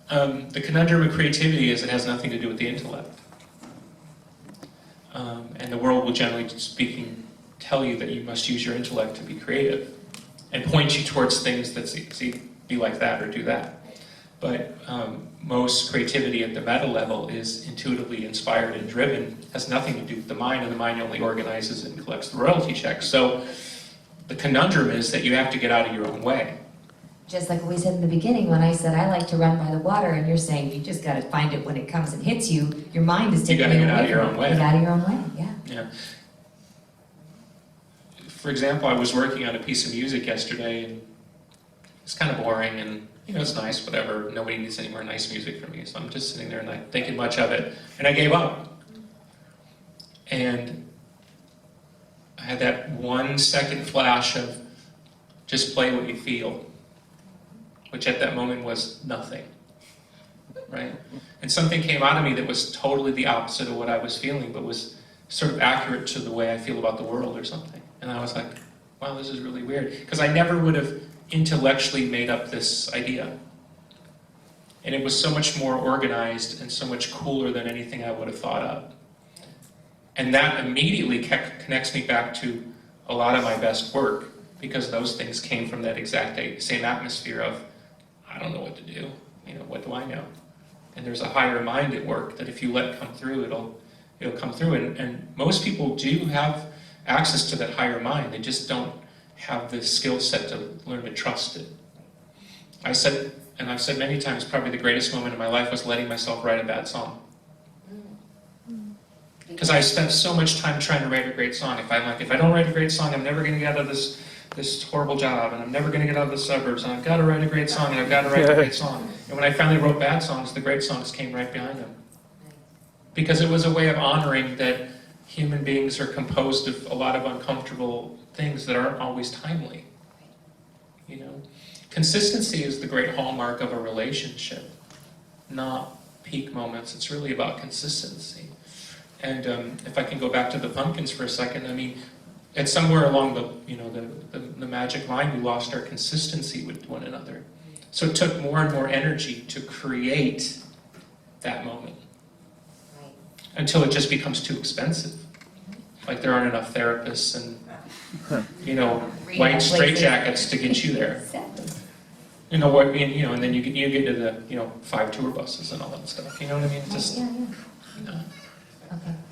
The conundrum of creativity is it has nothing to do with the intellect. And the world will, generally speaking, tell you that you must use your intellect to be creative and point you towards things that see, be like that or do that. But most creativity at the meta level is intuitively inspired and driven, has nothing to do with the mind, and the mind only organizes and collects the royalty checks. So the conundrum is that you have to get out of your own way. Just like we said in the beginning when I said I like to run by the water, and you're saying you just got to find it when it comes and hits you. Your mind is taking you get out of your own way. Get out of your own way, yeah. Yeah. For example, I was working on a piece of music yesterday, and it's kind of boring, and it's nice, whatever. Nobody needs any more nice music from me, so I'm just sitting there and not thinking much of it, and I gave up. And I had that 1 second flash of just play what you feel, which at that moment was nothing, right? And something came out of me that was totally the opposite of what I was feeling, but was sort of accurate to the way I feel about the world or something. And I was like, wow, this is really weird. Because I never would have intellectually made up this idea. And it was so much more organized and so much cooler than anything I would have thought of. And that immediately connects me back to a lot of my best work, because those things came from that exact same atmosphere of, I don't know what to do, what do I know? And there's a higher mind at work that if you let come through, it'll come through. And most people do have access to that higher mind. They just don't have the skill set to learn to trust it. I said, and I've said many times, probably the greatest moment in my life was letting myself write a bad song. Because I spent so much time trying to write a great song. If I don't write a great song, I'm never going to get out of this horrible job, and I'm never going to get out of the suburbs, and I've got to write a great song, and I've got to write a great song. And when I finally wrote bad songs, the great songs came right behind them. Because it was a way of honoring that human beings are composed of a lot of uncomfortable things that aren't always timely. Consistency is the great hallmark of a relationship, not peak moments. It's really about consistency. And if I can go back to the pumpkins for a second, I mean, it's somewhere along the magic line we lost our consistency with one another. So it took more and more energy to create that moment, until it just becomes too expensive. Like there aren't enough therapists and white straitjackets to get you there. And then you get to the 5 tour buses and all that stuff. You know what I mean? Just